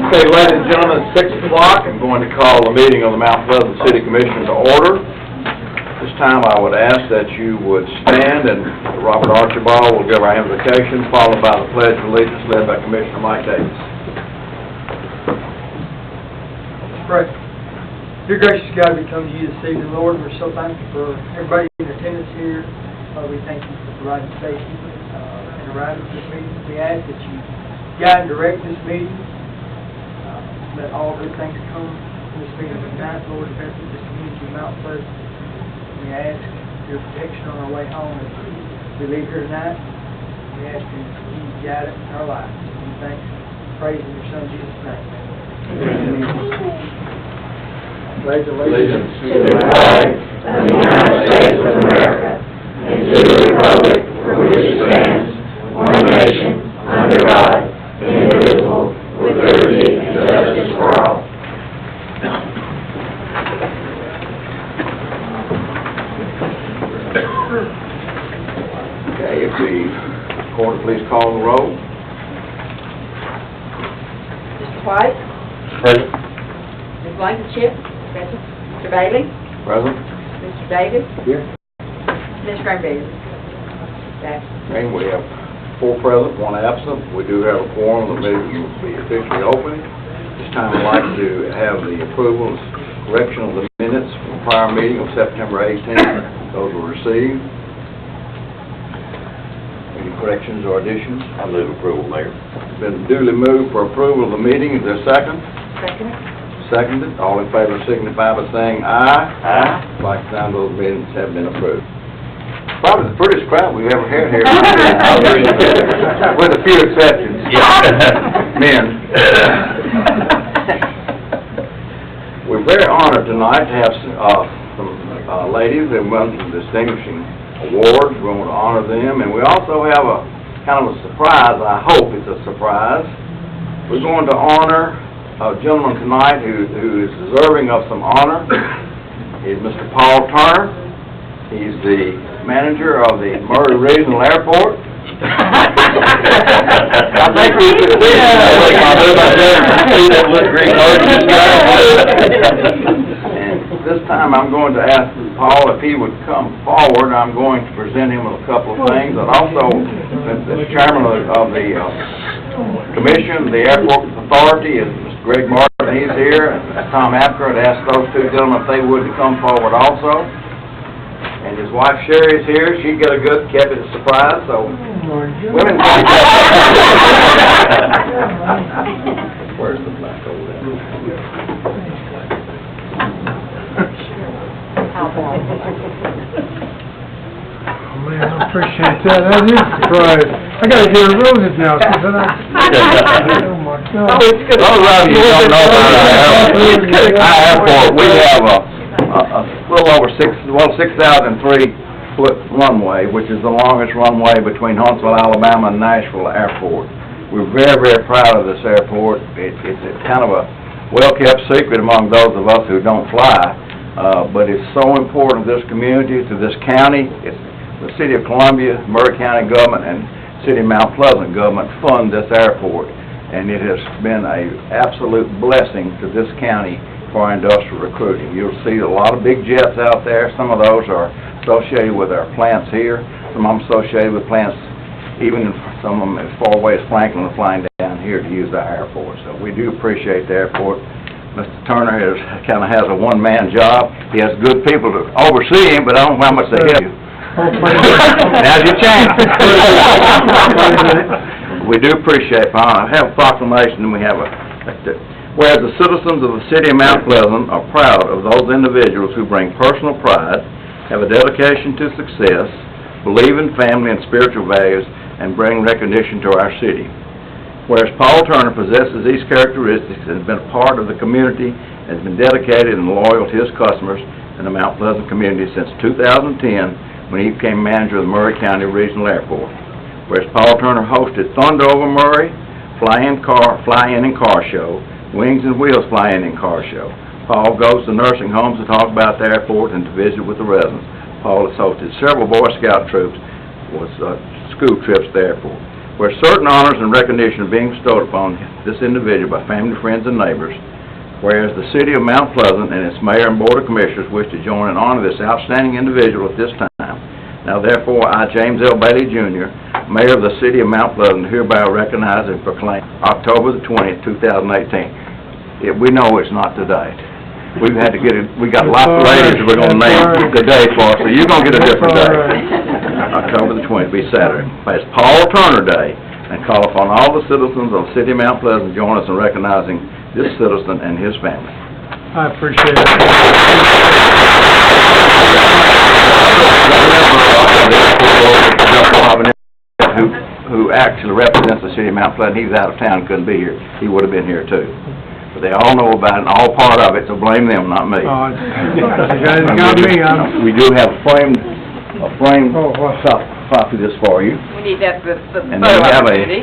Okay, ladies and gentlemen, it's 6 o'clock. I'm going to call the meeting of the Mount Pleasant City Commission to order. This time I would ask that you would stand, and Robert Archibald will give our invocation, followed by the Pledge of Allegiance led by Commissioner Mike Davis. Let's pray. Dear gracious God, we come to you this evening, Lord, and we're so thankful for everybody in attendance here. We thank you for providing safety and arriving at this meeting. We ask that you guide and direct this meeting. Let all good things come from this meeting tonight, Lord, and benefit this community of Mount Pleasant. We ask your protection on our way home as we leave here tonight. We ask you to guide it in our lives. We thank you, praise in your Son Jesus' name. Amen. Pledge allegiance to the flag of the United States of America and to the republic for which it stands, one nation, under God, indivisible, with liberty and justice for all. Okay, if the court please call the roll. Mr. White? Present. Ms. Blankenship? Present. Mr. Bailey? Present. Mr. Davis? Here. Ms. Greenberg? Okay, we have 4 present, 1 absent. We do have a quorum. The meeting will be officially open. This time I'd like to have the approval, correction of the minutes from the prior meeting of September 18th. Those were received. Any corrections or additions? I move approval, Mayor. It's been duly moved for approval of the meeting. Is there a second? Second. Seconded. All in favor signify by saying aye. Aye. Like the sound, those minutes have been approved. Probably the prettiest crowd we've ever had here. With a few exceptions. Men. We're very honored tonight to have some ladies that won some distinguishing awards. We want to honor them. And we also have a kind of a surprise. I hope it's a surprise. We're going to honor a gentleman tonight who is deserving of some honor. He's Mr. Paul Turner. He's the manager of the Murray Regional Airport. I think we could see that little green And this time I'm going to ask Paul if he would come forward. I'm going to present him with a couple of things. And also, the chairman of the commission, the Airport Authority, is Mr. Greg Martin. He's here. And Tom Apker had asked those 2 gentlemen if they would come forward also. And his wife Sherry is here. She kept it a surprise, so women Where's the black over there? Oh, man, I appreciate that. That is a surprise. I gotta get roses now. Oh, my God. Those of you who don't know about our airport, we have a little over 6,003-foot runway, which is the longest runway between Huntsville, Alabama and Nashville Airport. We're very, very proud of this airport. It's kind of a well-kept secret among those of us who don't fly, but it's so important to this community, to this county. It's the City of Columbia, Murray County government, and City of Mount Pleasant government fund this airport, and it has been an absolute blessing to this county for industrial recruiting. You'll see a lot of big jets out there. Some of those are associated with our plants here. Some of them associated with plants even in some of them as far away as Franklin are flying down here to use our airport. So we do appreciate the airport. Mr. Turner kind of has a one-man job. He has good people to oversee him, but I don't know how much they help you. Now's your chance. We do appreciate, I have a proclamation, and we have whereas the citizens of the city of Mount Pleasant are proud of those individuals who bring personal pride, have a dedication to success, believe in family and spiritual values, and bring recognition to our city. Whereas Paul Turner possesses these characteristics and has been a part of the community, has been dedicated and loyal to his customers in the Mount Pleasant community since 2010, when he became manager of the Maury County Regional Airport. Whereas Paul Turner hosted Thunder Over Maury, Fly-In and Car Show, Wings and Wheels Fly-In and Car Show. Paul goes to nursing homes to talk about the airport and to visit with the residents. Paul has hosted several Boy Scout troops, school trips to the airport. Where certain honors and recognition are being bestowed upon this individual by family, friends, and neighbors, whereas the city of Mount Pleasant and its mayor and board of commissioners wish to join and honor this outstanding individual at this time. Now therefore, I, James L. Bailey, Jr., mayor of the city of Mount Pleasant, hereby recognize and proclaim October the 20th, 2018. We know it's not today. We've had to get it, we got lots of ladies that we're gonna name the day for, so you're gonna get a different day. October the 20th, be Saturday. It's Paul Turner Day, and call upon all the citizens of the city of Mount Pleasant to join us in recognizing this citizen and his family. I appreciate it. Who actually represents the city of Mount Pleasant. He's out of town, couldn't be here. He would have been here too. But they all know about it, and all part of it, so blame them, not me. You guys got me, We do have a framed copy of this for you. We need that for the And then we photo have opportunity.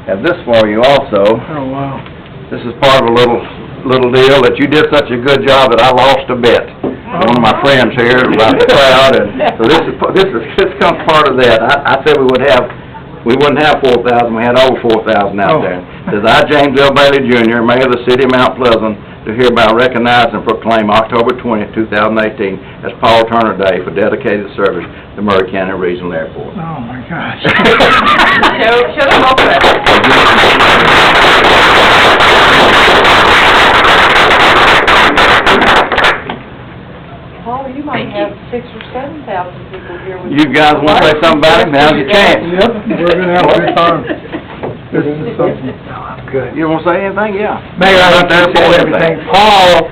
have this for you also. Oh, wow. This is part of a little deal that you did such a good job that I lost a bet. One of my friends here about the crowd, and so this comes part of that. I said we wouldn't have 4,000, we had over 4,000 out there. Says I, James L. Bailey, Jr., Mayor of the City of Mount Pleasant, do hereby recognize and proclaim October 20th, 2018 as Paul Turner Day for dedicated service to Maury County Regional Airport. Oh, my gosh. Show them all present. Paul, you might have 6,000 or 7,000 people here with You guys want to say something about him? Now's your chance. Yep, we're gonna have a good time. This is something. Good. You want to say anything? Yeah. Mayor, I Right there for appreciate everything. Paul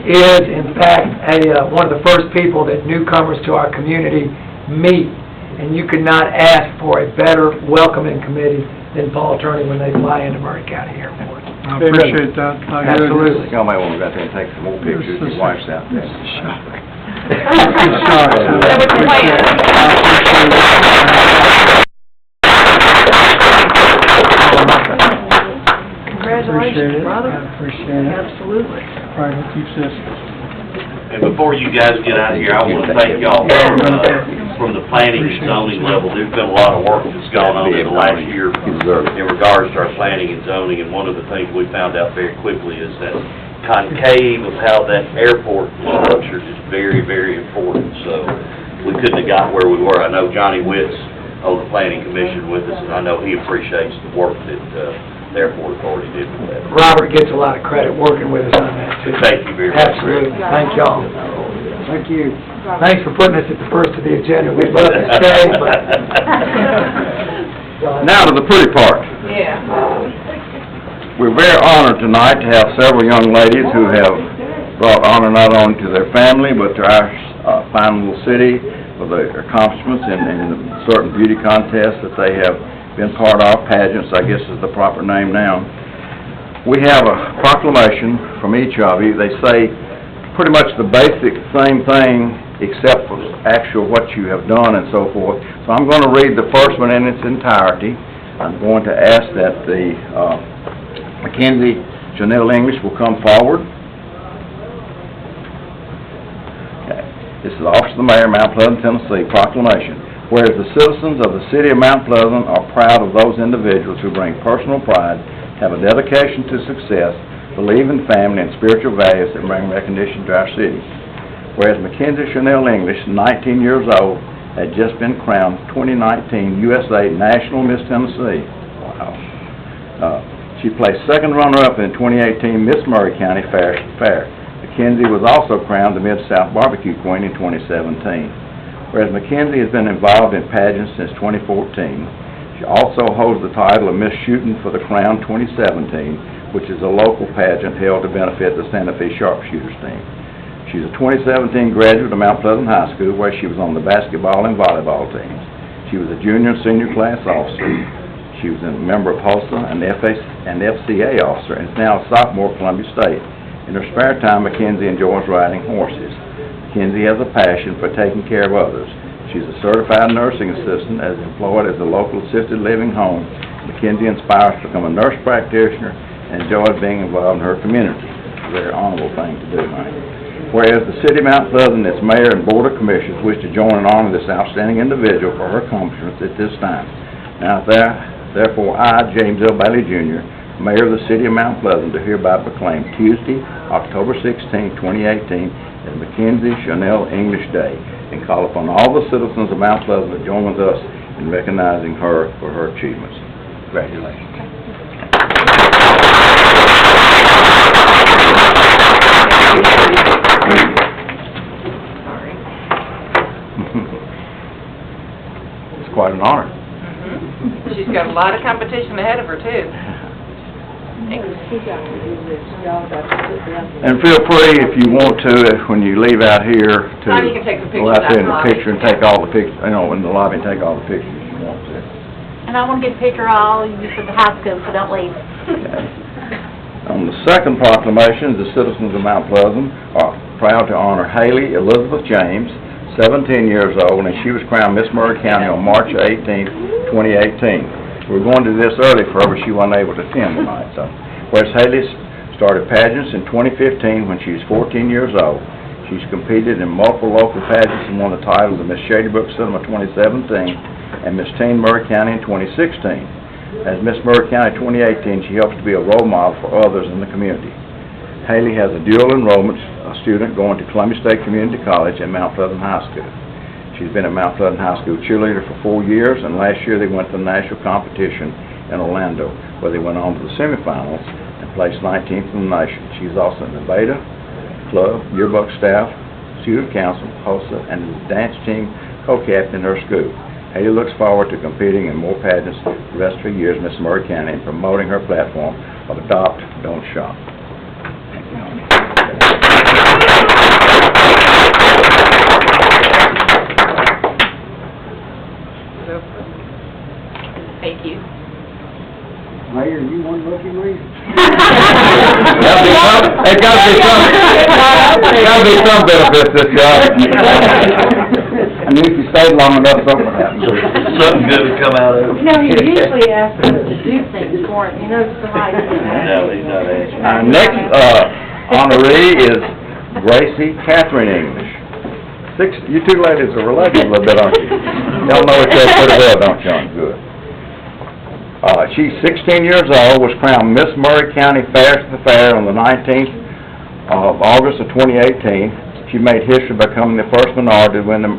is, in fact, one of the first people that newcomers to our community meet, and you could not ask for a better welcoming committee than Paul Turner when they fly into Maury County Airport. I appreciate that. Absolutely. Y'all may want to go out there and take some more pictures. Your wife's out there. This is shocking. This is shocking. That was the plan. Congratulations, brother. I appreciate it. Absolutely. All right, we'll keep this. And before you guys get out of here, I want to thank y'all from the planning and zoning level. There's been a lot of work that's gone on in the last year in regards to our planning and zoning, and one of the things we found out very quickly is that concave of how that airport is structured is very, very important. So we couldn't have got where we were. I know Johnny Witt's on the planning commission with us, and I know he appreciates the work that the airport authority did with that. Robert gets a lot of credit working with us on that, too. Thank you very much. Absolutely. Thank y'all. Thank you. Thanks for putting us at the first of the agenda. We'd love to stay, but... Now to the pretty part. Yeah. We're very honored tonight to have several young ladies who have brought honor not only to their family, but to our fine little city for their accomplishments in certain beauty contests that they have been part of. Pageants, I guess is the proper name now. We have a proclamation from each of you. They say pretty much the basic same thing except for actual what you have done and so forth. So I'm going to read the first one in its entirety. I'm going to ask that the Mackenzie Chanel English will come forward. Okay. This is the Office of the Mayor, Mount Pleasant, Tennessee, proclamation. Whereas the citizens of the city of Mount Pleasant are proud of those individuals who bring personal pride, have a dedication to success, believe in family and spiritual values that bring recognition to our city. Whereas Mackenzie Chanel English, 19 years old, had just been crowned 2019 USA National Miss Tennessee. Wow. She placed second runner-up in the 2018 Miss Maury County Fair. Mackenzie was also crowned the Mid-South Barbecue Queen in 2017. Whereas Mackenzie has been involved in pageants since 2014, she also holds the title of Miss Shooting for the Crown 2017, which is a local pageant held to benefit the Santa Fe Sharpshooters team. She's a 2017 graduate of Mount Pleasant High School, where she was on the basketball and volleyball teams. She was a junior and senior class officer. She was a member of HOSA and FCA officer, and is now a sophomore at Columbia State. In her spare time, Mackenzie enjoys riding horses. Mackenzie has a passion for taking care of others. She's a certified nursing assistant as employed at the local assisted living home. Mackenzie inspires to become a nurse practitioner and enjoys being involved in her community. It's a very honorable thing to do, man. Whereas the City of Mount Pleasant, its mayor and board of commissioners wish to join and honor this outstanding individual for her accomplishments at this time. Now, therefore, I, James L. Bailey Jr., Mayor of the City of Mount Pleasant, do hereby proclaim Tuesday, October 16, 2018, as Mackenzie Chanel English Day, and call upon all the citizens of Mount Pleasant to join with us in recognizing her for her achievements. Congratulations. It's quite an honor. She's got a lot of competition ahead of her, too. And feel free, if you want to, when you leave out here, to You can take some go pictures out there in the outside. picture and take all the pictures, in the lobby and take all the pictures you want to. And I want to get a picture of all of you for the high school, so don't leave. Okay. On the second proclamation, the citizens of Mount Pleasant are proud to honor Haley Elizabeth James, 17 years old, and she was crowned Miss Maury County on March 18, 2018. We were going to do this early for her, but she wasn't able to attend tonight. So, whereas Haley started pageants in 2015 when she was 14 years old. She's competed in multiple local pageants and won the titles of Miss Shady Brook Cinema 2017 and Miss Teen Maury County in 2016. As Miss Maury County 2018, she helps to be a role model for others in the community. Haley has a dual enrollment student going to Columbia State Community College and Mount Pleasant High School. She's been at Mount Pleasant High School cheerleader for 4 years, and last year they went to the national competition in Orlando, where they went on to the semifinals and placed 19th in the nation. She's also in the Beta Club, yearbook staff, student council, HOSA, and the dance team co-captain in her school. Haley looks forward to competing in more pageants the rest of her years in Miss Maury County and promoting her platform of Adopt, Don't Shop. Thank you. Mayor, you one lucky man. There's gotta be some benefit to this job. I knew if you stayed long enough, something would happen. Something good would come out of it. You know, he usually asks us to do things for him, you know, somebody. No, he's not asking. Our next honoree is Gracie Catherine English. You two ladies are related a little bit, aren't you? Y'all know each other pretty well, don't you? Good. She's 16 years old, was crowned Miss Maury County Fairest of the Fair on the 19th of August of 2018. She made history by becoming the first minority to win the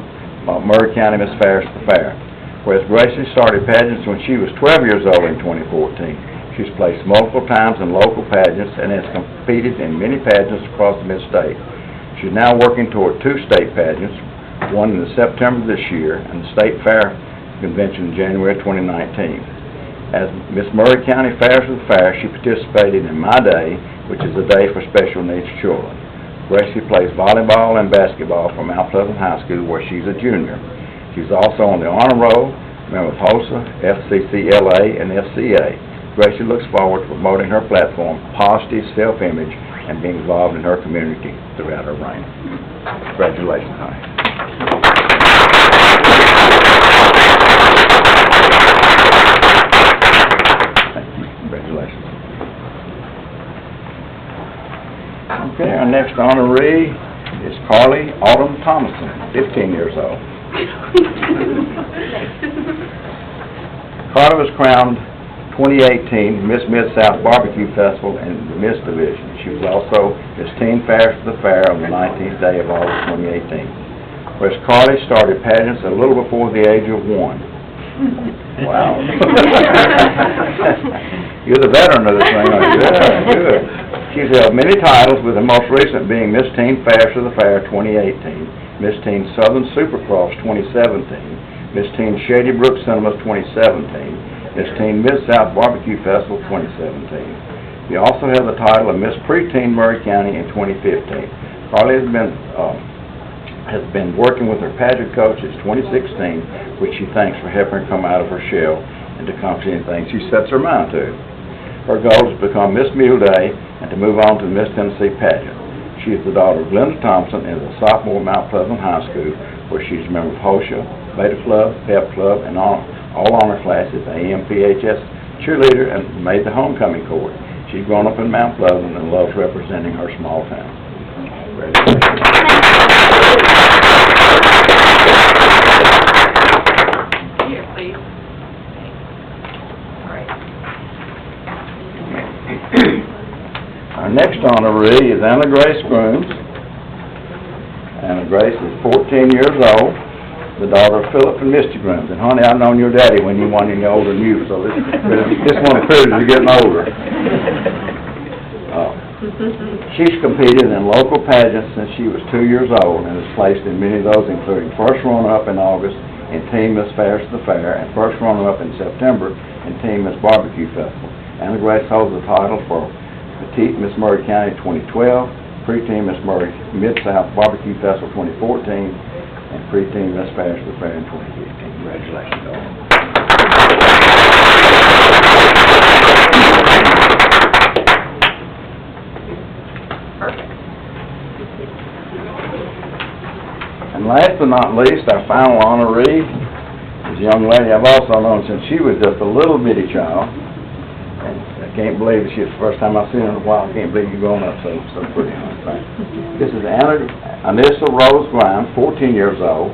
Maury County Miss Fairest of the Fair. Whereas Gracie started pageants when she was 12 years old in 2014. She's placed multiple times in local pageants and has competed in many pageants across the Mid-State. She's now working toward 2 state pageants, one in September this year and the State Fair Convention in January 2019. As Miss Maury County Fairest of the Fair, she participated in My Day, which is a day for special needs children. Gracie plays volleyball and basketball for Mount Pleasant High School, where she's a junior. She's also on the honor roll, member of HOSA, FCCLA, and FCA. Gracie looks forward to promoting her platform, positive self-image, and being involved in her community throughout her reign. Congratulations, honey. Congratulations. Okay, our next honoree is Carly Autumn Thomason, 15 years old. Carly was crowned 2018 Miss Mid-South Barbecue Festival in the Miss Division. She was also Miss Teen Fairest of the Fair on the 19th day of August 2018. whereas Carly started pageants a little before the age of 1. Wow. You're the veteran of this thing, aren't you? Yeah, good. She's held many titles, with the most recent being Miss Teen Fairest of the Fair 2018, Miss Teen Southern Supercross 2017, Miss Teen Shady Brook Cinemas 2017, Miss Teen Mid-South Barbecue Festival 2017. She also held the title of Miss Preteen Murray County in 2015. Carly has been working with her pageant coach since 2016, which she thanks for helping her come out of her shell and to accomplish anything she sets her mind to. Her goal is to become Miss Mule Day and to move on to the Miss Tennessee pageant. She is the daughter of Linda Thompson and is a sophomore at Mount Pleasant High School, where she is a member of HOSHA, Beta Club, Pep Club, and all honor classes, AMPHS cheerleader, and made the homecoming court. She's grown up in Mount Pleasant and loves representing her small town. Here, please. All right. Our next honoree is Anna Grace Grooms. Anna Grace is 14 years old, the daughter of Philip and Misty Grooms. And honey, I've known your daddy when you were older than you, so this one of the privileges of getting older. She's competed in local pageants since she was 2 years old and has placed in many of those, including first runner-up in August in Teen Miss Fairest of the Fair and first runner-up in September in Teen Miss Barbecue Festival. Anna Grace holds the title for Petite Miss Murray County 2012, Preteen Miss Murray Mid-South Barbecue Festival 2014, and Preteen Miss Fairest of the Fair in 2015. Congratulations, all. And last but not least, our final honoree is a young lady I've also known since she was just a little bitty child. And I can't believe it. She's the first time I've seen her in a while. I can't believe you've grown up so pretty. This is Anissa Rose Grimes, 14 years old.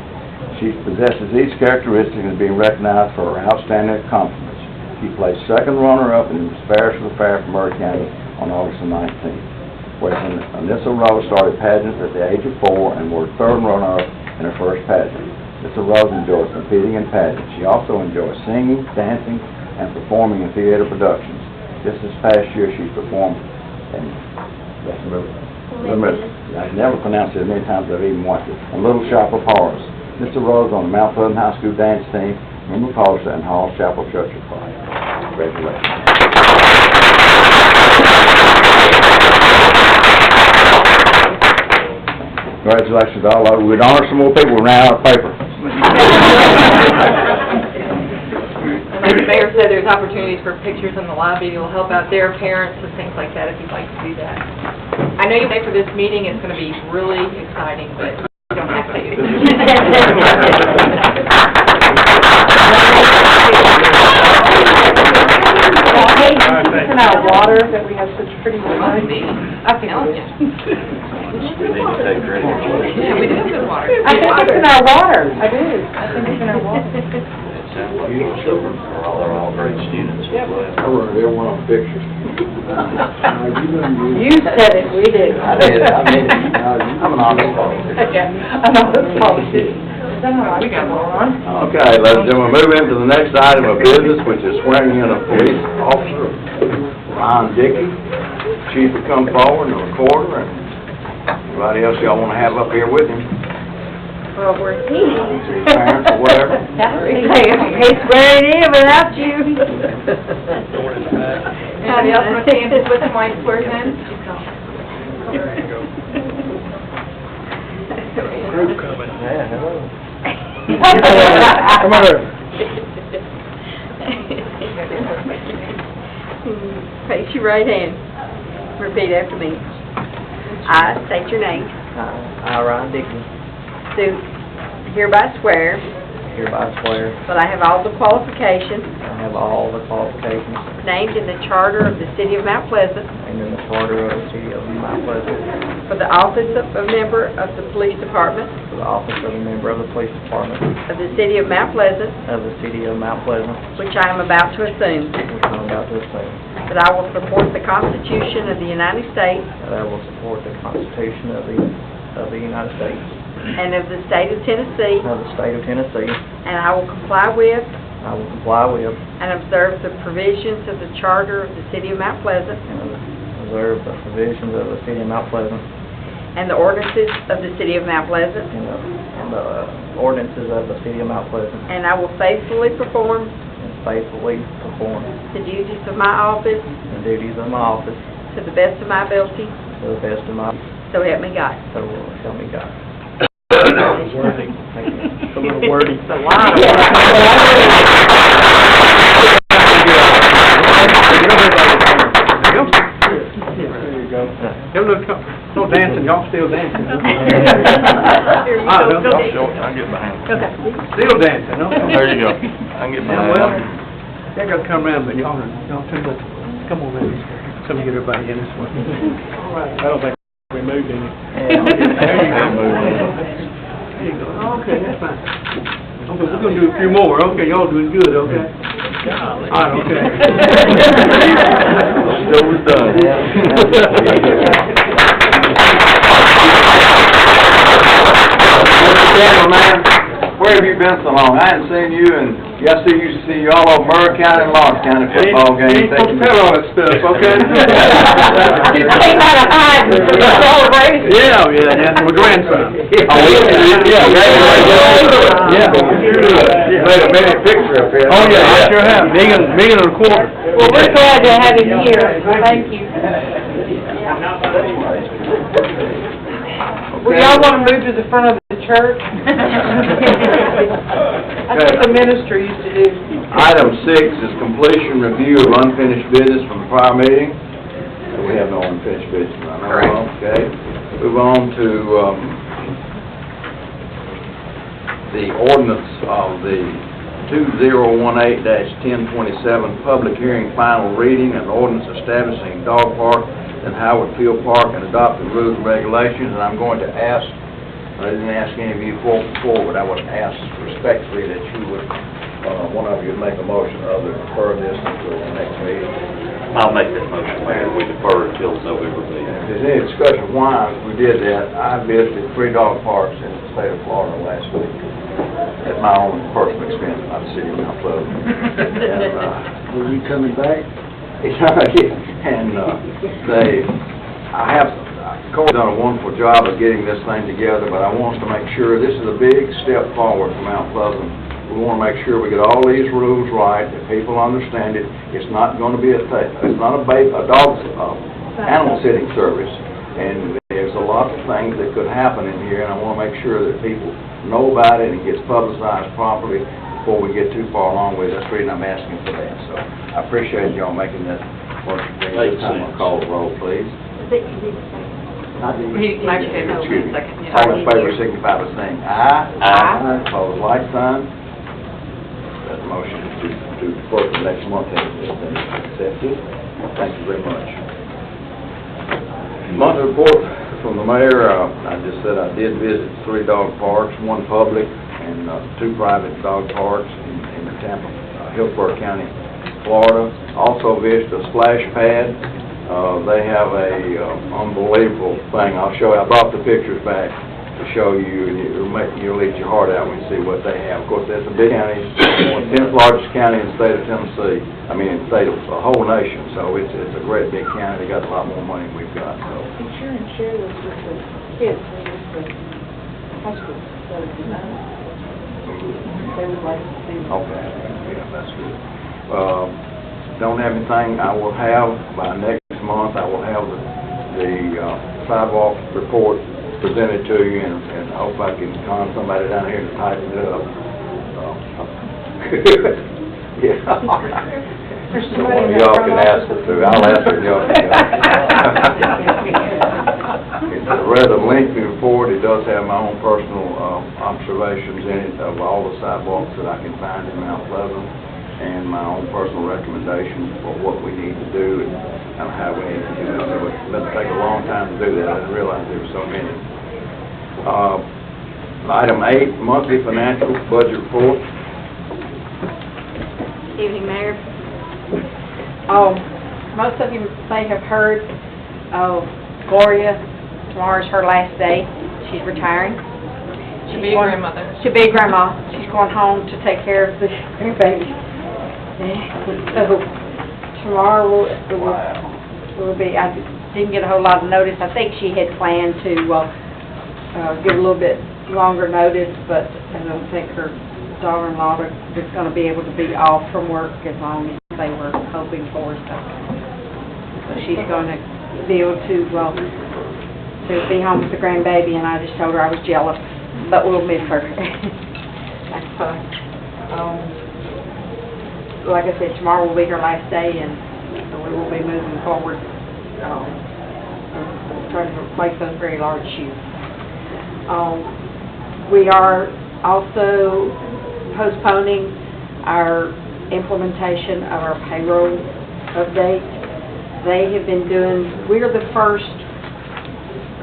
She possesses these characteristics and is being recognized for her outstanding accomplishments. She placed second runner-up in Miss Fairest of the Fair from Murray County on August the 19th. Whereas Anissa Rose started pageants at the age of 4 and was third runner-up in her first pageant. Anissa Rose enjoys competing in pageants. She also enjoys singing, dancing, and performing in theater productions. Just this past year, she's performed in, I've never pronounced it as many times as I've even watched it, in Little Shop of Horrors. Mr. Rose on the Mount Pleasant High School dance team, member of HOSHA, and Hall Chapel Church of Christ. Congratulations. Congratulations to all of you. We'd honor some more people. We ran out of paper. And like the mayor said, there's opportunities for pictures in the lobby. It'll help out their parents and things like that if you'd like to do that. I know you pay for this meeting. It's going to be really exciting, but you don't have to. It's in our water that we have such pretty water. I think We need to take credit. yeah, we do have good water. I think it's in our water. I do. I think it's in our water. It sounds like they're all great students as well. I wrote every one of the pictures. You said it, we did. I did. I'm an honest politician. Okay, I'm not a politician. We got more on. Okay, ladies and gentlemen, we'll move into the next item of business, which is swearing in a police officer, Ryan Dickey. Chief will come forward, and the recorder, and anybody else y'all want to have up here with him. Well, we're Your parents or whatever. He's swearing in without you. Anybody else want to stand with him while he swears in? Group coming. Yeah, hello. Come on. Raise your right hand. Repeat after me. I state your name. I, Ryan Dickey, Do hereby swear hereby swear that I have all the qualifications I have all the qualifications named in the charter of the City of Mount Pleasant named in the charter of the City of Mount Pleasant for the office of a member of the Police Department for the office of a member of the Police Department of the City of Mount Pleasant, of the City of Mount Pleasant, which I am about to assume, which I'm about to assume, that I will support the Constitution of the United States that I will support the Constitution of the United States and of the state of Tennessee, of the state of Tennessee. and I will comply with I will comply with and observe the provisions of the charter of the city of Mount Pleasant and observe the provisions of the city of Mount Pleasant and the ordinances of the city of Mount Pleasant, and the ordinances of the city of Mount Pleasant, and I will faithfully perform and faithfully perform the duties of my office the duties of my office to the best of my ability, to the best of my, so help me God. so help me God. Congratulations. Thank you. It's a little wordy. It's a lot of There you go. Have a little dancing, y'all still dancing. Here you Ah, go. no, y'all still, I can get behind. Okay. Still dancing, no? There you go. I can get Yeah, well, they gotta come around, but y'all too much. Come on, man. Come get everybody in this one. All right. I don't think we moved any. And I'll get There you go. behind. There you go. Okay, that's fine. Okay, we're gonna do a few more. Okay, y'all doing good, okay? All right, okay. Still was done. Mr. Cameraman, where have you been so long? I hadn't seen you, and I used to see you all over Murray County and Lawrence County football games. Ain't supposed to tell all that stuff, okay? You came out of hiding for the celebration. Yeah, that's my grandson. Yeah. Made a mini picture up here. Oh, yeah, I sure have. Million and a quarter. Well, we're glad to have him here. Thank you. Well, y'all want to move to the front of the church? That's what the minister used to do. Item 6 is completion review of unfinished business from the prior meeting. We have no unfinished business, I know of, okay? Move on to, the ordinance of the 2018-1027, public hearing, final reading, an ordinance establishing dog park in Howard Field Park and adopting rules and regulations, and I'm going to ask, I didn't ask any of you before, but I would ask respectfully that you would, one of you would make a motion other than defer this until the next meeting. I'll make that motion, Mayor, we defer until November meeting. If there's any discussion why we did that, I visited 3 dog parks in the state of Florida last week. At my own personal expense, not the city of Mount Pleasant. And, Were you coming back? and, Corey's done a wonderful job of getting this thing together, but I want us to make sure, this is a big step forward for Mount Pleasant. We want to make sure we get all these rules right, that people understand it. It's not going to be it's not a dog, animal sitting service, and there's a lot of things that could happen in here, and I want to make sure that people know about it and it gets publicized properly before we get too far along with it. That's the reason I'm asking for that. So I appreciate y'all making that motion. This time I'll call the roll, please. Excuse me. All in favor signify by saying aye. Aye. Opposed, like sign. That motion to defer to next month has been accepted. Thank you very much. Monthly report from the mayor. I just said I did visit 3 dog parks, 1 public and 2 private dog parks in the Tampa, Hillsborough County, Florida. Also visited a splash pad. They have a unbelievable thing. I'll show you. I brought the pictures back to show you, and you'll eat your heart out when you see what they have. Of course, that's a big county, one of the 10th largest county in the state of Tennessee. I mean, in the state of the whole nation. So it's a great big county. They got a lot more money than we've got. So. Be sure and share this with the kids when it's the high school. So, they would like to see. Okay, yeah, that's good. Don't have anything. I will have, by next month, I will have the sidewalk report presented to you, and I hope I can con somebody down here to tighten it up. Yeah. One of y'all can ask her to. I'll ask her if y'all can. It's a rather lengthy report. It does have my own personal observations in it of all the sidewalks that I can find in Mount Pleasant, and my own personal recommendations for what we need to do and how we need to do it. So it's going to take a long time to do that. I didn't realize there were so many. Item 8, monthly financial budget report. Evening, Mayor. Most of you may have heard of Gloria. Tomorrow's her last day. She's retiring. Should be a grandmother. She'll be a grandma. She's going home to take care of the grandbaby. So tomorrow will be, I didn't get a whole lot of notice. I think she had planned to give a little bit longer notice, but I don't think her daughter-in-law is going to be able to be off from work as long as they were hoping for. So she's going to be able to be home with the grandbaby, and I just told her I was jealous, but we'll miss her. Like I said, tomorrow will be her last day, and we will be moving forward, trying to replace those very large shoes. We are also postponing our implementation of our payroll update. They have been we are the first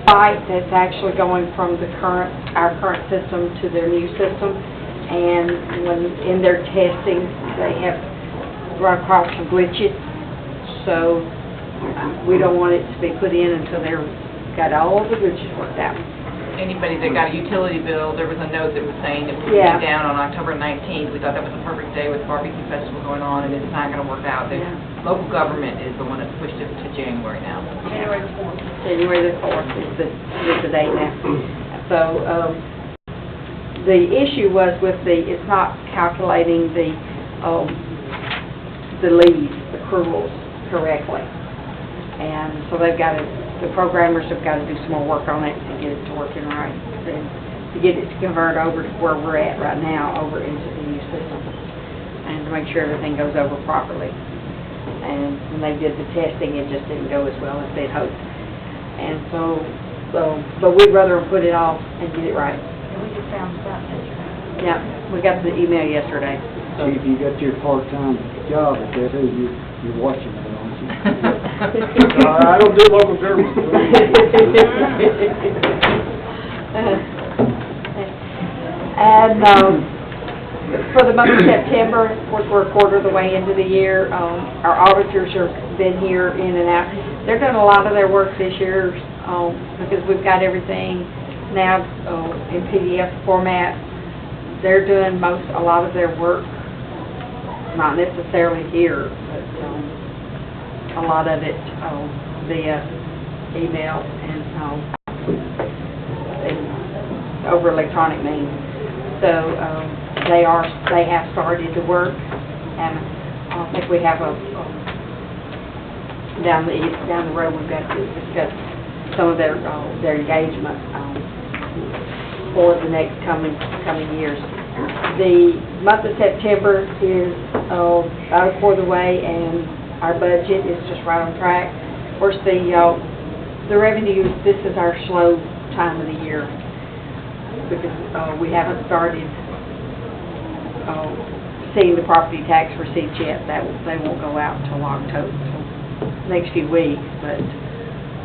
site that's actually going from our current system to their new system, and when in their testing, they have run across some glitches, so we don't want it to be put in until they've got all the glitches worked out. Anybody that got a utility bill, there was a note that was saying it would be Yeah. down on October 19th. We thought that was a perfect day with the barbecue festival going on, and it's not going to work out. The local government is the one that's pushed it to January now. January the 4th. January the 4th is the date now. So, the issue was with it's not calculating the leave accruals correctly. And so the programmers have got to do some more work on it to get it to working right, and to get it to convert over to where we're at right now, over into the new system, and to make sure everything goes over properly. And when they did the testing, it just didn't go as well as they'd hoped. And but we'd rather put it off and get it right. And we just found out yesterday. Yeah, we got the email yesterday. So. See, if you got your part-time job at that, too, you're watching it, aren't you? I don't do local government. And for the month of September, of course, we're a quarter of the way into the year. Our auditors have been here in and out. They're doing a lot of their work this year because we've got everything now in PDF format. They're doing a lot of their work, not necessarily here, but a lot of it via email and over electronic means. So they have started to work, and I think we have down the road we've got to discuss some of their engagement for the next coming years. The month of September is about a quarter of the way, and our budget is just right on track. Of course, the revenue, this is our slow time of the year, because we haven't started seeing the property tax receipts yet. They won't go out until October, next few weeks, but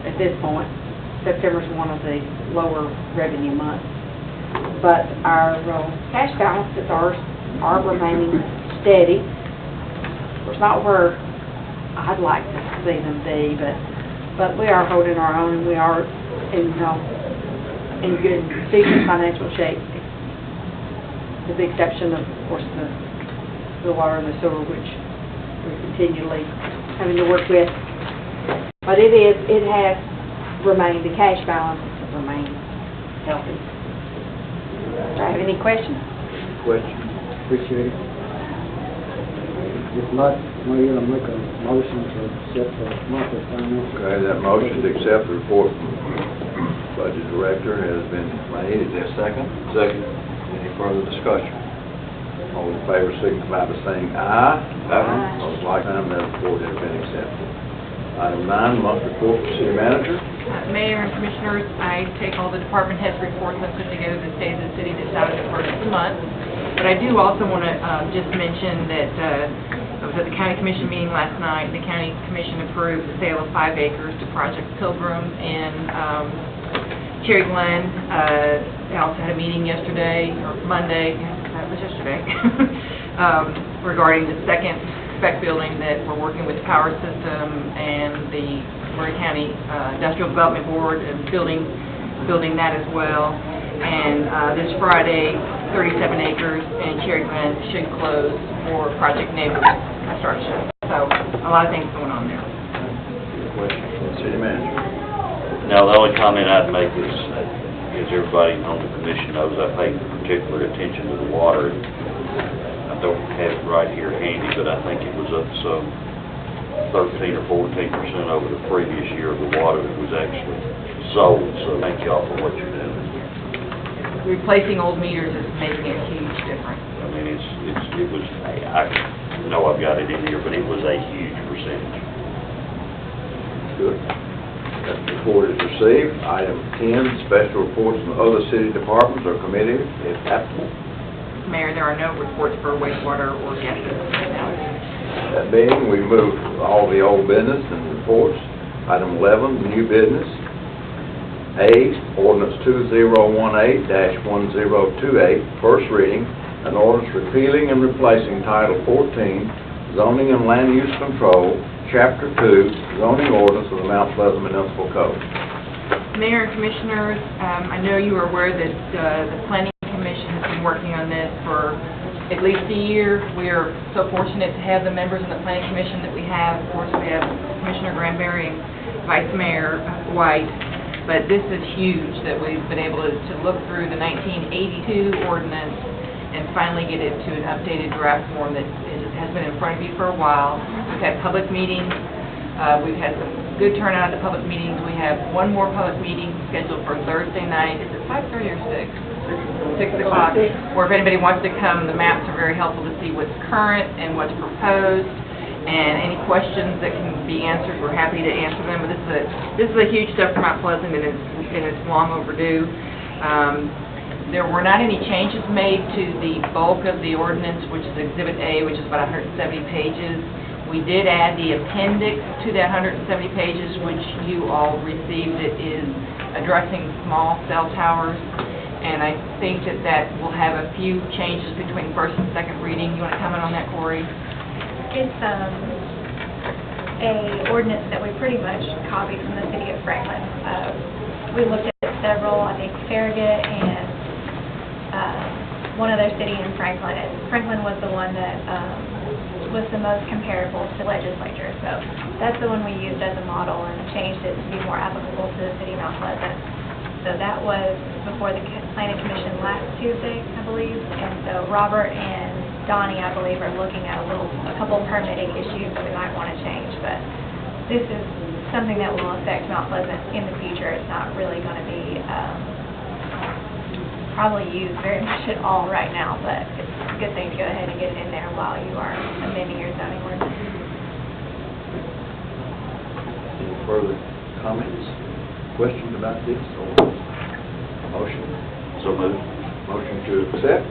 at this point, September is one of the lower revenue months. But our cash balances are remaining steady. Of course, not where I'd like to see them be, but we are holding our own, and we are in good, decent financial shape, with the exception of course, the water and the sewer, which we're continually having to work with. But it has remained, the cash balances have remained healthy. Do I have any questions? Appreciate it. If not, maybe I'll make a motion to accept the monthly financial. Okay, that motion to accept the report from Budget Director has been made. Is there a second? Second. Any further discussion? All in favor, signify by saying aye. Aye. Those like sign, that report has been accepted. Item 9, monthly report from City Manager. Mayor and Commissioners, I take all the department heads' reports and put together the state of the city decided for this month. But I do also want to just mention that I was at the County Commission meeting last night. The County Commission approved the sale of 5 acres to Project Pilgrim in Cherry Glen. They also had a meeting yesterday, or Monday, that was yesterday, regarding the second spec building that we're working with the Power System and the Maury County Industrial Development Board and building that as well. And this Friday, 37 acres in Cherry Glen should close for Project Neighbors construction. So a lot of things going on there. Question from the city manager. Now, the only comment I'd make is everybody on the commission knows I pay particular attention to the water. I don't have it right here handy, but I think it was up some 13 or 14% over the previous year of the water that was actually sold. So thank y'all for what you're doing. Replacing old meters is making a huge difference. I mean, it was, I know I've got it in here, but it was a huge percentage. Good. That report is received. Item 10, special reports from other city departments or committees, if applicable. Mayor, there are no reports for wastewater or gas right now. That being, we move all the old business and reports. Item 11, new business. A, ordinance 2018-1028, first reading, an ordinance repealing and replacing Title 14, zoning and land use control, Chapter 2, zoning ordinance of the Mount Pleasant Municipal Code. Mayor and Commissioners, I know you are aware that the Planning Commission has been working on this for at least a year. We are so fortunate to have the members in the Planning Commission that we have. Of course, we have Commissioner Granberry and Vice Mayor White. But this is huge that we've been able to look through the 1982 ordinance and finally get it to an updated draft form that has been in front of you for a while. We've had public meetings. We've had some good turnout at the public meetings. We have one more public meeting scheduled for Thursday night. Is it 5:30 or 6? 6 o'clock. Or if anybody wants to come, the maps are very helpful to see what's current and what's proposed. And any questions that can be answered, we're happy to answer them. But this is a huge step for Mount Pleasant, and it's long overdue. There were not any changes made to the bulk of the ordinance, which is Exhibit A, which is about 170 pages. We did add the appendix to that 170 pages, which you all received. It is addressing small cell towers, and I think that will have a few changes between first and second reading. You want to comment on that, Corey? It's a ordinance that we pretty much copied from the city of Franklin. We looked at several, I think Farragut and one other city in Franklin. And Franklin was the one that was the most comparable to legislature. So that's the one we used as a model and changed it to be more applicable to the city of Mount Pleasant. So that was before the Planning Commission last Tuesday, I believe. And so Robert and Donnie, I believe, are looking at a couple permitting issues that we might want to change. But this is something that will affect Mount Pleasant in the future. It's not really going to be probably used very much at all right now, but it's a good thing to go ahead and get it in there while you are amending your zoning ordinance. Any further comments, questions about this, or motion? So moved. Motion to accept.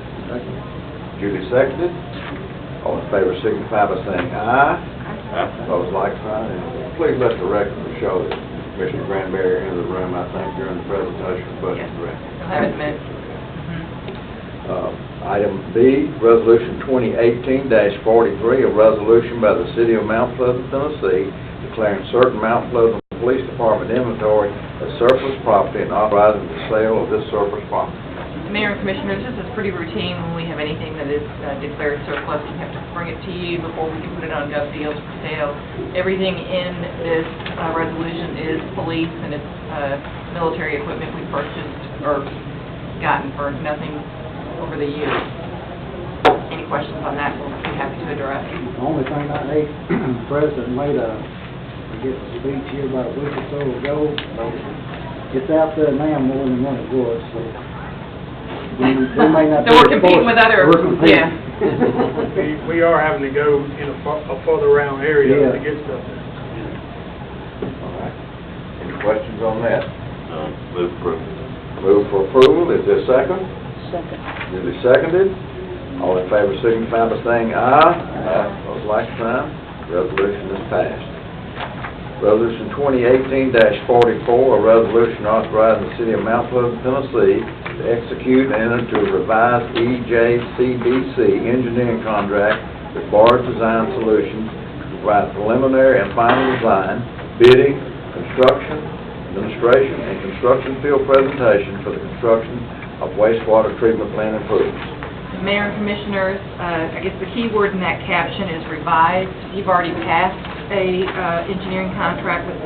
Julie seconded. All in favor signify by saying aye. Those like sign, and please let the record show that Commissioner Granberry entered the room, I think, during the presentation of budget director. You'll have it in a minute. Item B, Resolution 2018-43, a resolution by the City of Mount Pleasant, Tennessee, declaring certain Mount Pleasant Police Department inventory as surplus property and authorizing the sale of this surplus property. Mayor and Commissioners, this is pretty routine when we have anything that is declared surplus. We have to bring it to you before we can put it on Gov Deals for sale. Everything in this resolution is police and it's military equipment we purchased or gotten for nothing over the years. Any questions on that, we'll be happy to address. The only thing I hate, the President made a speech here about a week or so ago, so it's out there now more than what it was, so. They may not So we're competing with other, We're competing. yeah. We are having to go in a further around area Yeah. to get stuff. All right. Any questions on that? Move approval. Move for approval, is there a second? Second. Duly seconded. All in favor signify by saying aye. Those like sign, resolution is passed. Resolution 2018-44, a resolution authorizing the City of Mount Pleasant, Tennessee to execute and enter into a revised EJCBC engineering contract with Bard Design Solutions to provide preliminary and final design, bidding, construction, administration, and construction field presentation for the construction of wastewater treatment plant improvements. Mayor and Commissioners, I guess the key word in that caption is revised. You've already passed a engineering contract with,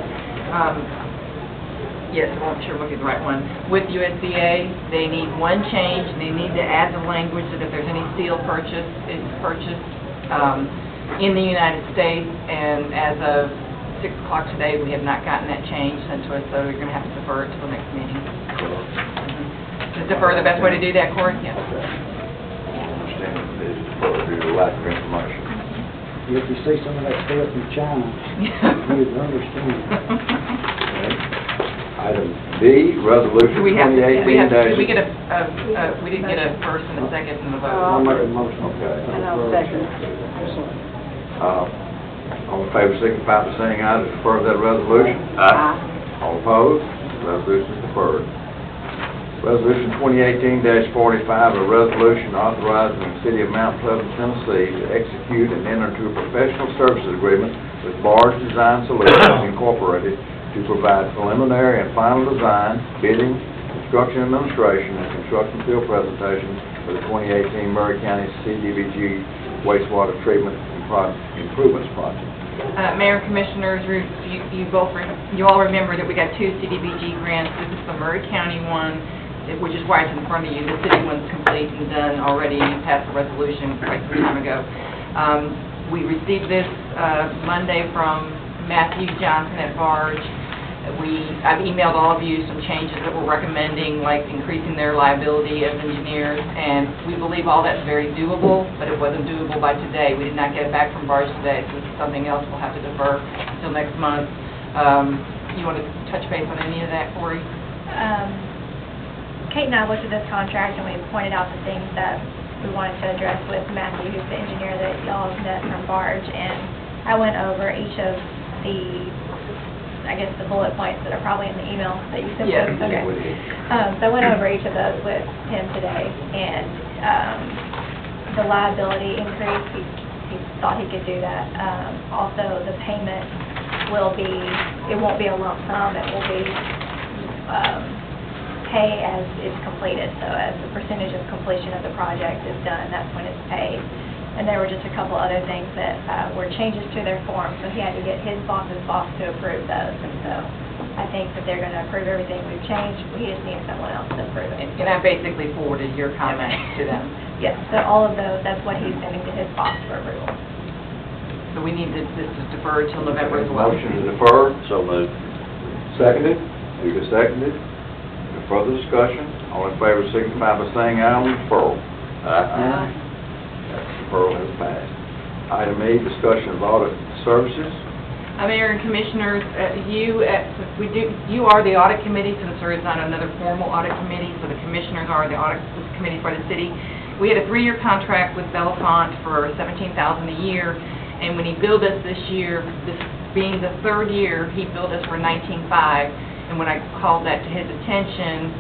yes, I'm not sure I'm looking at the right one, with USDA. They need one change, and they need to add the language that if there's any steel purchase, it's purchased in the United States, and as of 6 o'clock today, we have not gotten that change sent to us, so you're going to have to defer it to the next meeting. Is defer the best way to do that, Cory? Yeah. Understand that it is deferred due to lack of information. If you see some of that stuff in China, you'd understand. Item D, resolution Do we have, did we 2018 get we didn't get a first and a second and a vote. I'll make a motion. Okay. And I'll second. All in favor, signify by saying aye to defer that resolution. All opposed, resolution is deferred. Resolution 2018-45, a resolution authorizing the City of Mount Pleasant, Tennessee to execute and enter into a professional services agreement with Barge Design Solutions Incorporated to provide preliminary and final design, bidding, construction administration, and construction field presentations for the 2018 Maury County CDBG wastewater treatment improvements project. Mayor and Commissioners, you all remember that we got 2 CDBG grants. This is the Maury County one, which is why it's in front of you. The city one's complete and done already. You passed the resolution quite some time ago. We received this Monday from Matthew Johnson at Barge. I've emailed all of you some changes that we're recommending, like increasing their liability as engineers, and we believe all that's very doable, but it wasn't doable by today. We did not get it back from Barge today, so this is something else we'll have to defer until next month. You want to touch base on any of that, Cory? Kate and I looked at this contract and we pointed out the things that we wanted to address with Matthew, who's the engineer that y'all have met from Barge, and I went over each of the, I guess, the bullet points that are probably in the email that you sent us. Yes. Okay. So I went over each of those with him today, and the liability increase, he thought he could do that. Also, the payment will be, it won't be a lump sum, it will be pay as it's completed. So as the percentage of completion of the project is done, that's when it's paid. And there were just a couple other things that were changes to their form, so he had to get his boss's boss to approve those. And so I think that they're going to approve everything we've changed. We just need someone else to approve it. And I basically forwarded your comments to them. Yes, so all of those, that's what he's sending to his boss for approval. So we need this to defer till November as Okay, well. motion to defer, So moved. seconded, duly seconded. Any further discussion? All in favor, signify by saying aye on the deferral. Aye. That deferral has passed. Item E, discussion of audit services. Mayor and Commissioners, you are the audit committee, since there is not another formal audit committee, so the Commissioners are the audit committee for the city. We had a 3-year contract with Bellefonte for $17,000 a year, and when he billed us this year, this being the 3rd year, he billed us for $19,500, and when I called that to his attention,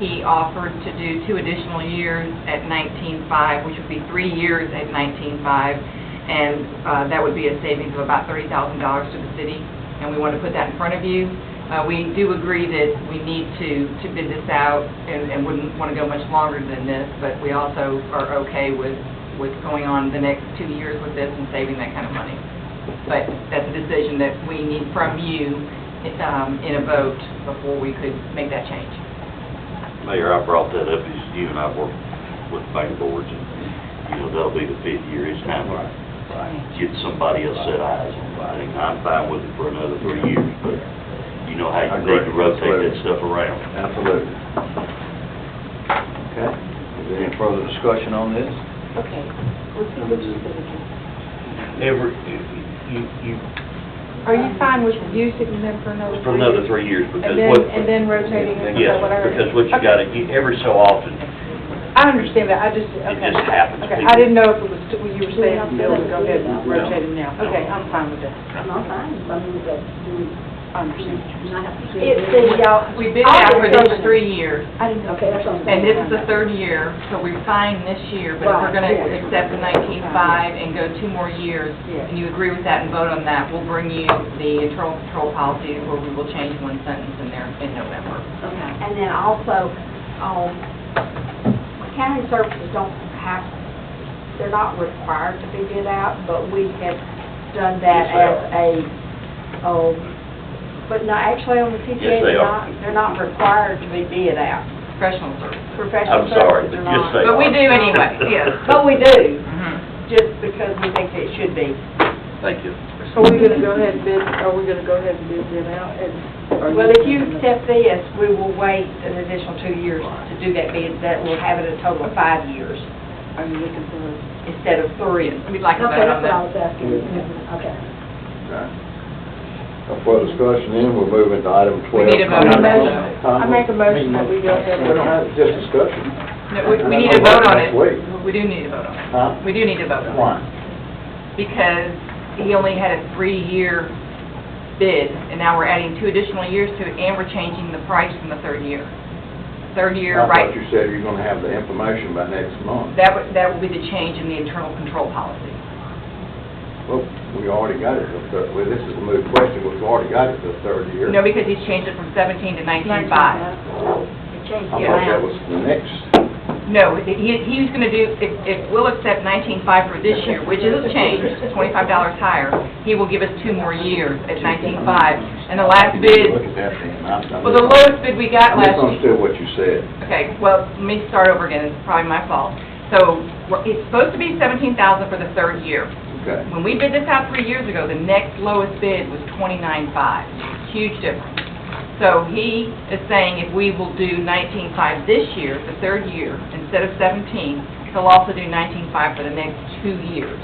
he offered to do 2 additional years at $19,500, which would be 3 years at $19,500, and that would be a savings of about $30,000 to the city, and we want to put that in front of you. We do agree that we need to bid this out and wouldn't want to go much longer than this, but we also are okay with going on the next 2 years with this and saving that kind of money. But that's a decision that we need from you in a vote before we could make that change. Mayor, I brought that up, as you and I work with bank boards, and, that'll be the 5th year. It's time to get somebody else set eyes on it. I'm fine with it for another 3 years, but you know how you need to rotate that stuff around. Absolutely. Okay, is there any further discussion on this? Okay. Repeat what you said again. Are you fine with using them for another 3 years? For another 3 years, because what... And then rotating them? Yes, because what you got, every so often, I understand that, I just, it okay. just happens. Okay, I didn't know if it was, you were saying, Bill, to go ahead and rotate them now. Okay, I'm fine with that. I'm not fine, I mean, that, I understand. It's the, We bid it out for these 3 years, I didn't know. okay, that's on. and this is the 3rd year, so we're fine this year, but if we're going to Right, yeah. accept the 19.5 and go 2 more years, Yeah. and you agree with that and vote on that, we'll bring you the internal control policy where we will change one sentence in there in November. Okay, and then also, on County services don't have, they're not required to be bid out, but we have done that as a, but no, actually on the Yes, CTA, they are. they're not required to be bid out. Professional services. Professional I'm sorry, services but are yes, not. they But we are. do anyway, yes. But we do, Mhm. just because we think it should be. Thank you. So we're gonna go ahead and bid, are we gonna go ahead and bid them out? Well, if you accept this, we will wait an additional 2 years to do that bid, that will have it a total of 5 years Are you looking for, instead of 3. We'd like to Okay, vote on that's what I that. was asking. Okay. Okay. No further discussion then, we'll move into item 12. We need a vote on that. I make a motion that we go ahead We don't and, have, just discussion. No, we need to vote on it. Next week. We do need to vote on it. Huh? We do need to vote on it. Why? Because he only had a 3-year bid, and now we're adding 2 additional years to it, and we're changing the price from the 3rd year. 3rd year, I right, thought you said you're gonna have the information by next month. that will be the change in the internal control policy. Well, we already got it, well, this is a moot question, but we've already got it the 3rd year. No, because he's changed it from 17 to 19.5. It changed I the thought that amount. was the next. No, he was gonna do, if we'll accept 19.5 for this year, which is a change, $25 higher, he will give us 2 more years at 19.5. And the last bid, Look at that then. well, the lowest bid we got I last year. misunderstood what you said. Okay, well, let me start over again, it's probably my fault. So, it's supposed to be 17,000 for the 3rd year. Okay. When we bid this out 3 years ago, the next lowest bid was 29.5, huge difference. So he is saying if we will do 19.5 this year, the 3rd year, instead of 17, he'll also do 19.5 for the next 2 years.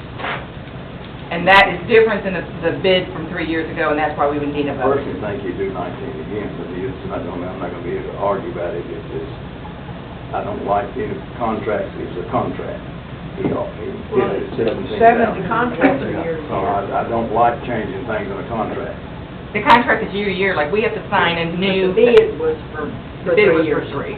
And that is different than the bid from 3 years ago, and that's why we would need a I vote. personally think you do 19 again, but I'm not gonna be able to argue about it. I don't like any contracts, it's a contract. He did it at 17,000. The contracts are year to So I don't like changing things in a contract. The contract is year to year, like we have to sign a new, The bid was for the bid was 3 for years.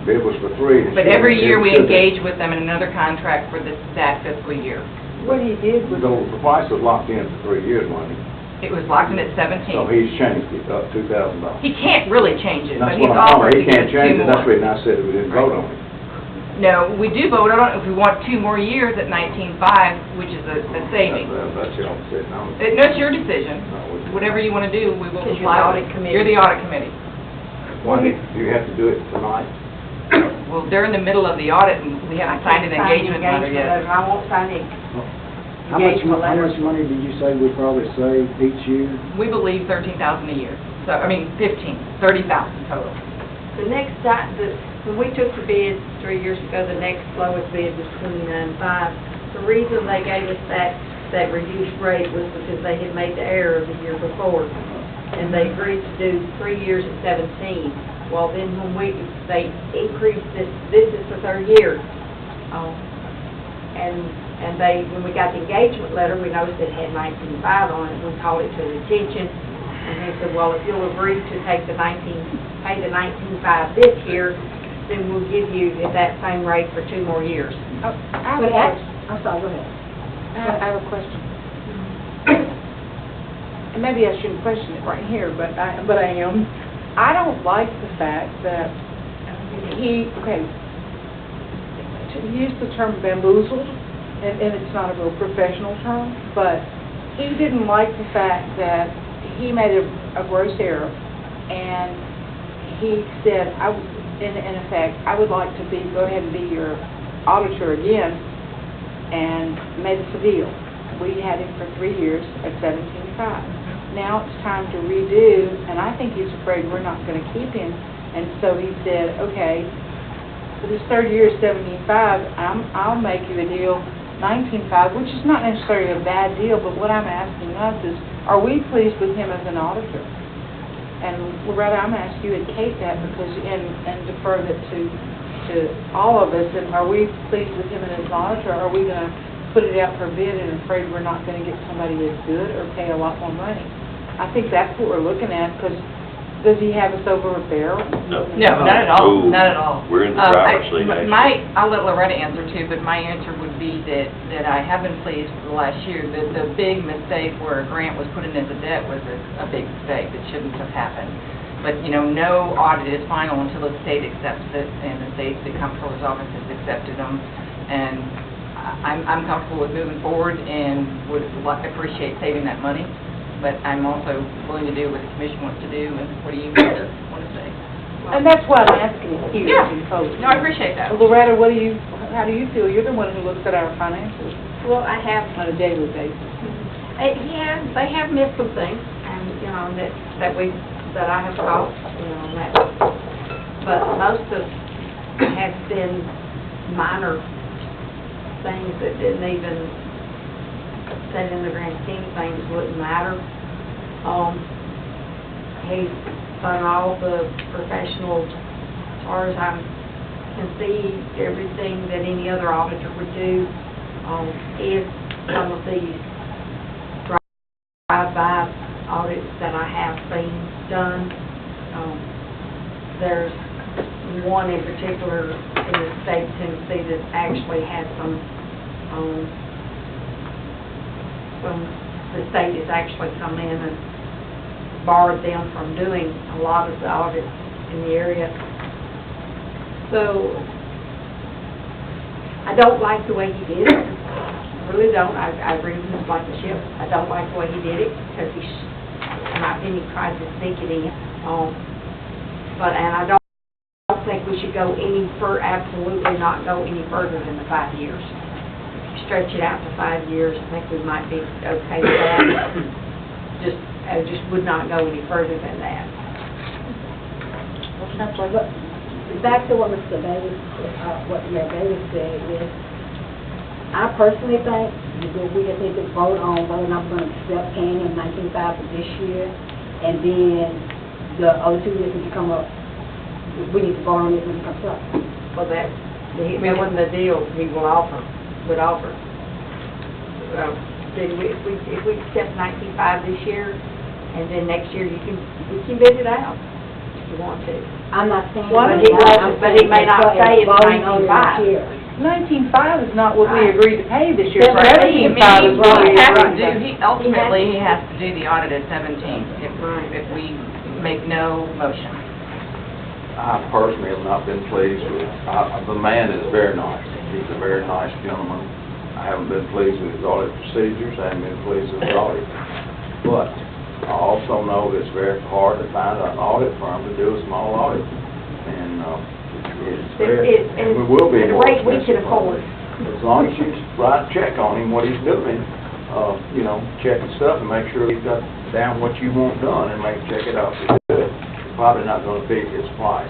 3. Bid was for 3. and But she- every year we it should be- engage with them in another contract for that fiscal year. what he did was, The price was locked in for 3 years, wasn't it? It was locked in at So 17. he's changed it up $2,000. He can't really change it, but That's he's what I'm offered to saying, he give can't us change 2 it, that's the more. reason I said we didn't vote on it. No, we do vote on it if we want 2 more years at 19.5, which is a saving. That's y'all said, no. No, it's your decision. Whatever you want to do, we will Because you're the comply with audit it. committee. You're the audit committee. Why do you have to do it tonight? Well, they're in the middle of the audit, and we haven't signed an engagement letter yet. I won't sign it. How much money did you say we probably save each year? We believe 13,000 a year. So, I mean, 30,000 total. The next time, when we took the bid 3 years ago, the next lowest bid was 29.5. The reason they gave us that reduced rate was because they had made the error the year before. And they agreed to do 3 years at 17. Well, then when they increased this is the 3rd year. And they, when we got the engagement letter, we noticed it had 19.5 on it. We called it to their attention. And they said, well, if you'll agree to pay the 19.5 this year, then we'll give you that same rate for 2 more years. I have But a that's- question. I'm sorry, go ahead. I have a question. And maybe I shouldn't question it right here, but I am. I don't like the fact that to use the term bamboozled, and it's not a real professional term, but he didn't like the fact that he made a gross error, and he said, in effect, I would like to go ahead and be your auditor again, and made us a deal. We had him for 3 years at 17.5. Now it's time to redo, and I think he's afraid we're not going to keep him, and so he said, okay, for this 3rd year at 75, I'll make you a deal 19.5, which is not necessarily a bad deal, but what I'm asking us is, are we pleased with him as an auditor? And Loretta, I'm asking you to indicate that because, and defer that to all of us, and are we pleased with him as an auditor, or are we going to put it out for bid and afraid we're not going to get somebody as good or pay a lot more money? I think that's what we're looking at, because does he have us over a barrel? No. No, not at all, No. not at all. We're in the driver's seat, I'll let Loretta answer too, but my answer would be that I have been pleased for the last year. The big mistake where a grant was put in as a debt was a big mistake that shouldn't have happened. But, you know, no audit is final until the state accepts it, and the comptroller's office has accepted them. And I'm comfortable with moving forward and would appreciate saving that money, but I'm also willing to do what the commission wants to do, and what do you want to say? And that's why I'm asking you. Yeah. No, I appreciate that. Loretta, how do you feel? You're the one who looks at our finances Well, I have, on a daily basis. yeah, they have missed some things, and, you know, that I have caught, you know, that, but most of have been minor things that didn't even, set in the grand scheme of things, wouldn't matter. He's done all the professional, as far as I can see, everything that any other auditor would do. If some of these drive-by audits that I have seen done, there's one in particular in the state of Tennessee that actually had the state has actually come in and barred them from doing a lot of the audits in the area. So, I don't like the way he did it. I really don't. I agree with Ms. Blankenship. I don't like the way he did it, because he, in my opinion, tried to sneak it in. And I don't think we should go absolutely not go any further than the 5 years. Stretch it out to 5 years, I think we might be okay with that. I just would not go any further than that. Back to what Mr. Davis, what Mayor Davis said is, I personally think that we just need to vote on whether or not we're going to accept Kane in 19.5 for this year, and then the other 2 years when you come up, we need to vote on it when it comes up. Well, that wasn't the deal we would offer. If we accept 19.5 this year, and then next year we can bid it out if you want to. I'm not saying. But he may not say it's 19.5. 19.5 is not what we agreed to pay this year. Right. 17.5 is what we agreed. Ultimately, he has to do the audit at 17 if we make no motion. I personally have not been pleased with, the man is very nice. He's a very nice gentleman. I haven't been pleased with his audit procedures, I haven't been pleased with his audit. But I also know that it's very hard to find an audit firm to do a small audit. And we will be more Rate we can expensive. afford. As long as you write a check on him, what he's doing, you know, check his stuff and make sure he's got down what you want done and check it out to do it. Probably not going to beat his price,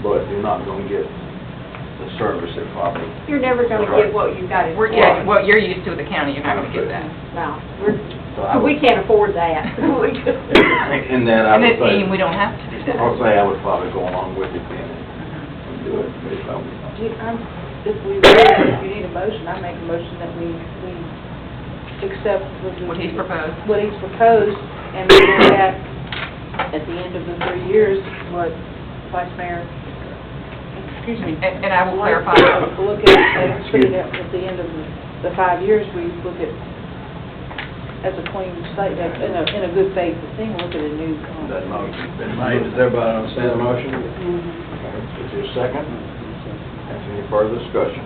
but you're not going to get the service that probably. You're never going to get what you got. What you're used to with the county, you're not going to get that. No, we can't afford that. In that, I And would it say. mean we don't have to do that. I would say I would probably go along with it then and do it. If you need a motion, I make a motion that we accept What he's proposed. what he's proposed, and we look at the end of the 3 years, what Vice Mayor, excuse me. And I will clarify. Look at the end of the 5 years, we look at, as a clean state, in a good faith thing, look at a new. That motion's been made. Does everybody understand the motion? Okay. Is there a second? Is there any further discussion?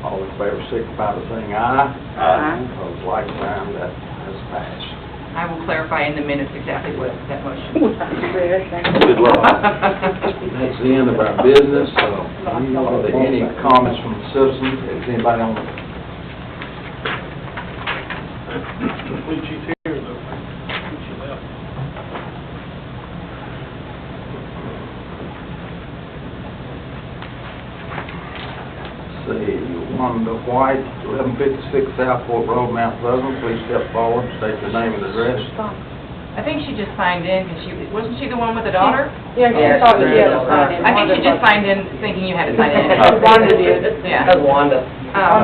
All in favor, signify by saying aye. Aye. Opposed, like sign, that has passed. I will clarify in the minutes exactly what that motion. Good luck. That's the end of our business. Are there any comments from the citizens? Is anybody on? She's here, though. She left. See, Wanda White, 1156 Southport Road, Mount Pleasant. Please step forward, state your name and address. I think she just signed in, because wasn't she the one with the daughter? Yeah, she thought that she had to sign in. I think she just signed in thinking you had to sign in. Wanda did. Yeah. Wanda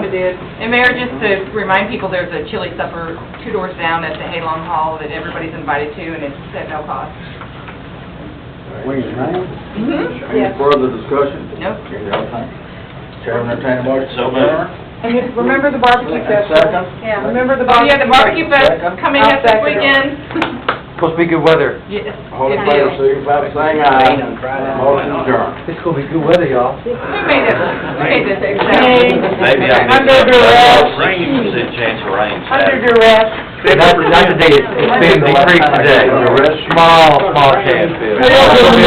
did. And Mayor, just to remind people, there's a chili supper 2 doors down at the Halong Hall that everybody's invited to, and it's at no cost. Wayne's name? Any further discussion? Nope. Any other thing? Chairman, entertain a motion. So moved. And you remember the barbecue festival? Second? Yeah, remember the Oh, barbecue. yeah, the barbecue fest Second. coming I'll up this second it. weekend. Supposed to be good weather. Yes. All in favor, signify by saying aye. Motion adjourned. It's gonna be good weather, y'all. Who made this example? Maybe I Under duress. Rain, percent chance of rain Under Saturday. duress. Not today, it's been decreased today. Small chance. It'll be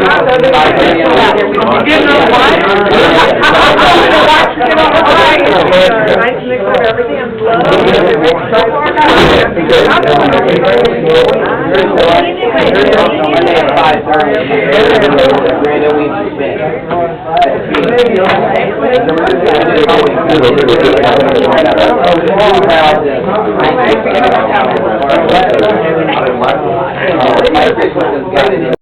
I didn't like it.